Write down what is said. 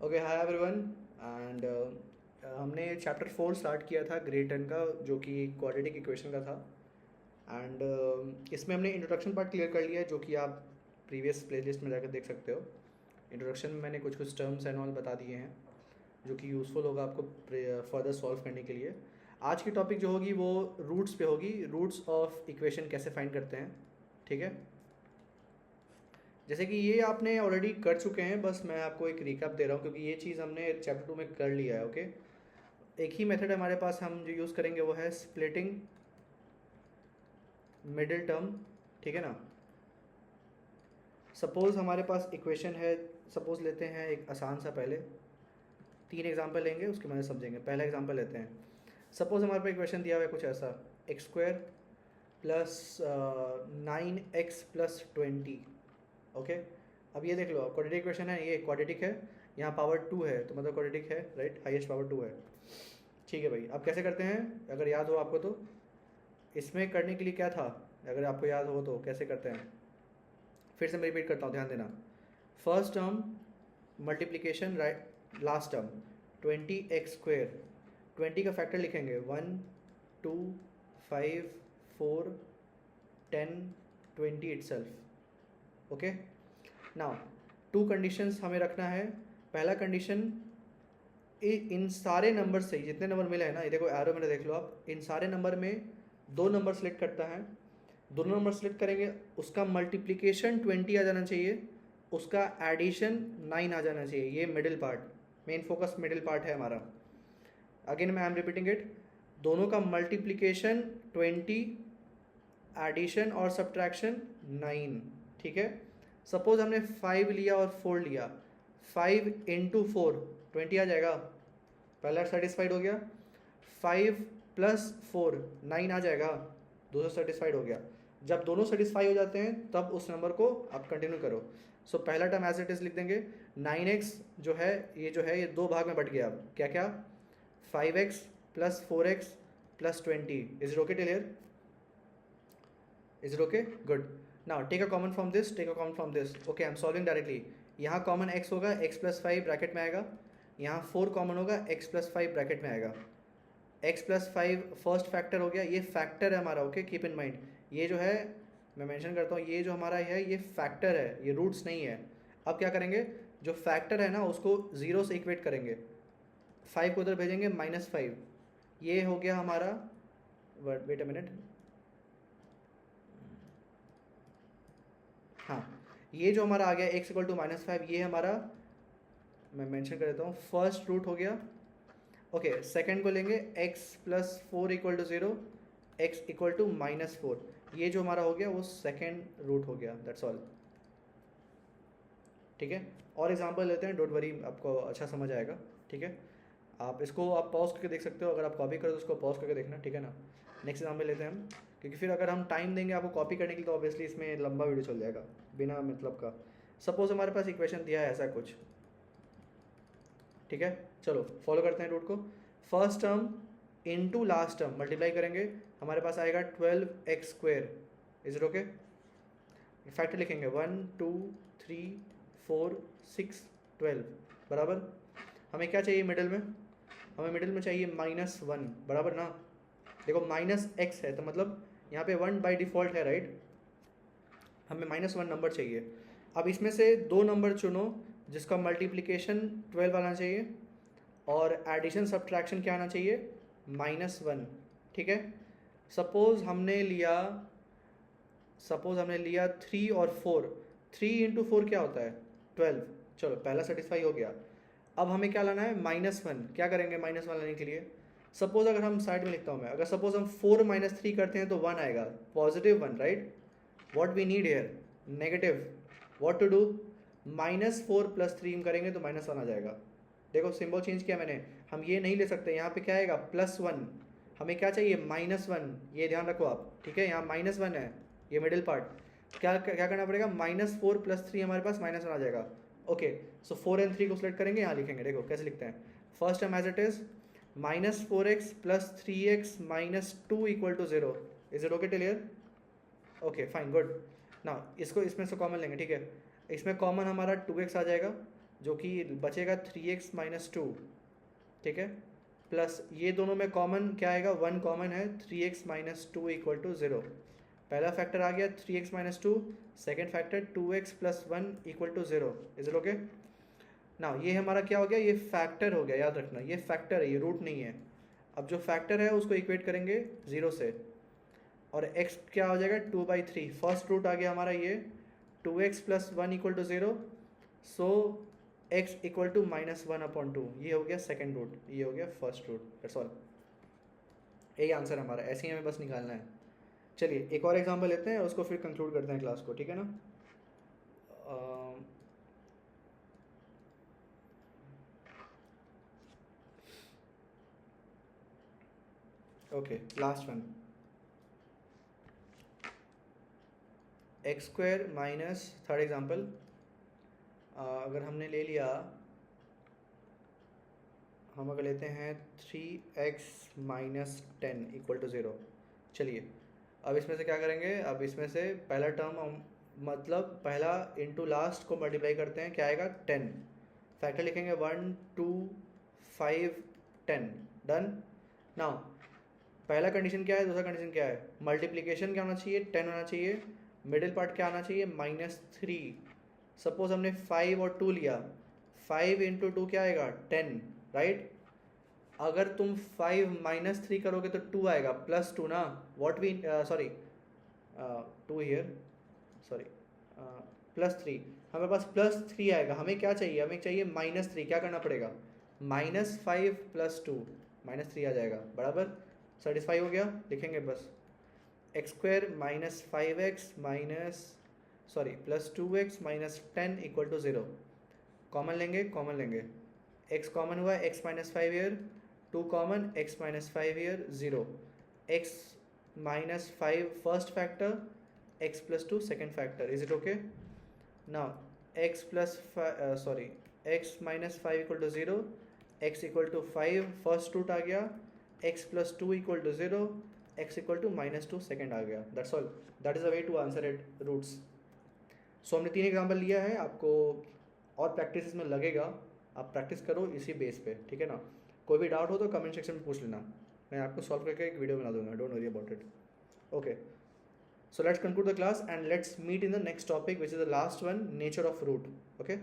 Okay hi everyone and हमने chapter 4 start किया था ग्रेड 10 का, जो कि क्वाड्रेटिक इक्वेशन का था। एंड इसमें हमने इंट्रोडक्शन पार्ट क्लियर कर लिया है, जो कि आप प्रीवियस प्लेलिस्ट में जाकर देख सकते हो। इंट्रोडक्शन में मैंने कुछ कुछ टर्म्स एंड ऑल बता दिए हैं, जो कि यूज़फुल होगा आपको फर्दर सॉल्व करने के लिए। आज की टॉपिक जो होगी वो रूट्स पे होगी, रूट्स ऑफ इक्वेशन कैसे फाइंड करते हैं। ठीक है, जैसे कि ये आपने ऑलरेडी कर चुके हैं, बस मैं आपको एक रिकैप दे रहा हूँ क्योंकि ये चीज़ हमने चैप्टर 2 में कर लिया है। ओके, एक ही मेथड हमारे पास हम जो यूज़ करेंगे वो है स्प्लिटिंग मिडिल टर्म। ठीक है ना। सपोज़ हमारे पास इक्वेशन है, सपोज़ लेते हैं एक आसान सा, पहले 3 एग्जांपल लेंगे उसके बाद समझेंगे। पहला एग्जांपल लेते हैं। सपोज़ हमारे पास इक्वेशन दिया हुआ है कुछ ऐसा, x square plus 9x+20। Okay, अब ये देख लो, क्वाड्रेटिक इक्वेशन है, ये क्वाड्रेटिक है, यहाँ पावर 2 है तो मतलब क्वाड्रेटिक है, राइट, हाईएस्ट पावर 2 है। ठीक है भाई, अब कैसे करते हैं, अगर याद हो आपको तो इसमें करने के लिए क्या था, अगर आपको याद हो तो कैसे करते हैं, फिर से मैं रिपीट करता हूँ, ध्यान देना। First term multiplication, right, last term 20x², 20 का फैक्टर लिखेंगे 1 2 5 4 10 20 इटसेल्फ। ओके, नाउ 2 कंडीशंस हमें रखना है। पहला कंडीशन, इन सारे नंबर से जितने नंबर मिले हैं ना, ये देखो एरो मैंने, देख लो आप, इन सारे नंबर में 2 नंबर सेलेक्ट करता है, दोनों नंबर सेलेक्ट करेंगे, उसका मल्टीप्लिकेशन 20 आ जाना चाहिए, उसका एडिशन 9 आ जाना चाहिए। ये middle part, main focus middle part है हमारा। अगेन मैं आई एम रिपीटिंग इट, दोनों का मल्टीप्लिकेशन 20, एडिशन और सब्ट्रैक्शन 9। ठीक है, सपोज हमने 5 लिया और 4 लिया, 5 इंटू 4 20 आ जाएगा, पहला सेटिस्फाइड हो गया। 5 + 4 9 आ जाएगा, दूसरा सेटिस्फाइड हो गया। जब दोनों सेटिस्फाई हो जाते हैं तब उस नंबर को आप कंटिन्यू करो। सो पहला टर्म एज इट इज लिख देंगे। 9x जो है ये 2 भाग में बट गया। अब क्या क्या, 5x + 4x + 20। Is it okay till here? Is it okay? Good. Now take a common from this, take a common from this. Okay, I am solving directly. यहाँ कॉमन x होगा, x + 5 ब्रैकेट में आएगा, यहाँ 4 common होगा, x + 5 bracket में आएगा। x + 5 first factor हो गया, ये फैक्टर है हमारा। ओके, कीप इन माइंड, ये जो है मैं मेंशन करता हूँ, ये जो हमारा है ये फैक्टर है, ये रूट्स नहीं है। अब क्या करेंगे, जो फैक्टर है ना उसको 0 से इक्वेट करेंगे, 5 को उधर भेजेंगे, -5। ये हो गया हमारा, वेट अ मिनट, हाँ, ये जो हमारा आ गया x = -5, ये हमारा, मैं मेंशन कर देता हूँ, फर्स्ट रूट हो गया। ओके, सेकंड को लेंगे, x + 4 = 0, x = -4। ये जो हमारा हो गया वो सेकंड रूट हो गया, दैट्स ऑल। ठीक है, और एग्जांपल लेते हैं, डोंट वरी, आपको अच्छा समझ आएगा। ठीक है, आप इसको आप पॉज करके देख सकते हो, अगर आप कॉपी करो तो उसको पॉज करके देखना। ठीक है ना। नेक्स्ट एग्जाम्पल लेते हैं हम, क्योंकि फिर अगर हम टाइम देंगे आपको कॉपी करने के लिए तो ऑब्वियसली इसमें लंबा वीडियो चल जाएगा बिना मतलब का। सपोज हमारे पास इक्वेशन दिया है ऐसा कुछ। ठीक है, चलो फॉलो करते हैं रूट को। First term into last term multiply करेंगे, हमारे पास आएगा 12x²। Is it okay? Factor लिखेंगे 1 2 3 4 6 12 बराबर। हमें क्या चाहिए मिडिल में, हमें मिडिल में चाहिए -1 बराबर ना। देखो -x है तो मतलब यहाँ पे 1 बाय डिफ़ॉल्ट है, राइट, हमें -1 नंबर चाहिए। अब इसमें से 2 नंबर चुनो जिसका मल्टीप्लिकेशन 12 आना चाहिए और एडिशन सब्ट्रैक्शन क्या आना चाहिए, -1। ठीक है, सपोज हमने लिया 3 और 4, 3 × 4 क्या होता है, 12। चलो पहला सेटिस्फाई हो गया। अब हमें क्या लाना है, -1। क्या करेंगे -1 लाने के लिए, सपोज अगर हम साइड में लिखता हूँ मैं, अगर सपोज हम 4 - 3 करते हैं तो 1 आएगा, +1, right. What we need here, negative. What to do, -4 + 3 करेंगे तो -1 आ जाएगा। देखो सिंबल चेंज किया मैंने, हम ये नहीं ले सकते, यहाँ पे क्या आएगा, +1। हमें क्या चाहिए, -1, ये ध्यान रखो आप। ठीक है, यहाँ -1 है, ये मिडिल पार्ट। क्या क्या करना पड़ेगा, -4 + 3 हमारे पास -1 आ जाएगा। ओके, सो 4 और 3 को सिलेक्ट करेंगे, यहाँ लिखेंगे, देखो कैसे लिखते हैं। First term as it is, -4x + 3x - 2 = 0। Is it okay till here? Okay fine, good. ना इसको इसमें से कॉमन लेंगे। ठीक है, इसमें कॉमन हमारा 2x आ जाएगा, जो कि बचेगा 3x माइनस टू, ठीक है, प्लस ये दोनों में कॉमन क्या आएगा, 1 कॉमन है, 3x minus two equal to 0। पहला फैक्टर आ गया 3x minus two, second factor 2x plus 1 equal to 0। Is it okay? ना ये हमारा क्या हो गया, ये फैक्टर हो गया, याद रखना ये फैक्टर है, ये रूट नहीं है। अब जो फैक्टर है उसको इक्वेट करेंगे 0 से, और x क्या हो जाएगा 2/3। फर्स्ट रूट आ गया हमारा ये 2x plus 1 equal to 0, so x equal to -1/2। ये हो गया सेकेंड रूट, ये हो गया फर्स्ट रूट। दैट्स ऑल, यही आंसर हमारा, ऐसे ही हमें बस निकालना है। चलिए एक और एग्जांपल लेते हैं, उसको फिर कंक्लूड करते हैं क्लास को, ठीक है ना। Okay, last one, x square minus, third example, अगर हमने ले लिया, हम अगर लेते हैं 3x माइनस 10 इक्वल टू 0। चलिए अब इसमें से क्या करेंगे, अब इसमें से पहला टर्म हम मतलब पहला इंटू लास्ट को मल्टीप्लाई करते हैं, क्या आएगा 10, फैक्टर लिखेंगे 1 2 5 10, डन। नाउ पहला कंडीशन क्या है, दूसरा कंडीशन क्या है, मल्टीप्लीकेशन क्या होना चाहिए 10 होना चाहिए, मिडिल पार्ट क्या आना चाहिए -3। सपोज हमने 5 और 2 लिया, 5 इंटू 2 क्या आएगा 10, राइट। अगर तुम 5 माइनस 3 करोगे तो 2 आएगा, +2 ना, what we sorry 2 here, sorry +3, हमारे पास +3 आएगा। हमें क्या चाहिए, हमें चाहिए -3, क्या करना पड़ेगा, -5 + 2 -3 आ जाएगा, बराबर सेटिस्फाई हो गया। लिखेंगे बस x square minus 5x minus sorry plus 2x minus 10 equal to 0। Common लेंगे, कॉमन लेंगे, x कॉमन हुआ, x माइनस 5 ईयर, 2 कॉमन, x माइनस 5 ईयर 0, x minus 5 first factor, x plus 2 second factor. Is it okay? Now x plus sorry x minus 5 equal to 0, x equal to 5 first root आ गया, x plus 2 equal to 0, x equal to -2 second आ गया। That's all, that is a way to answer it roots. So हमने 3 example लिया है, आपको और practice इसमें लगेगा, आप प्रैक्टिस करो इसी बेस पे, ठीक है ना। कोई भी डाउट हो तो कमेंट सेक्शन में पूछ लेना, मैं आपको सॉल्व करके एक वीडियो बना दूंगा, don't worry about it. Okay, so let's conclude the class and let's meet in the next topic which is the last one, nature of root. Okay.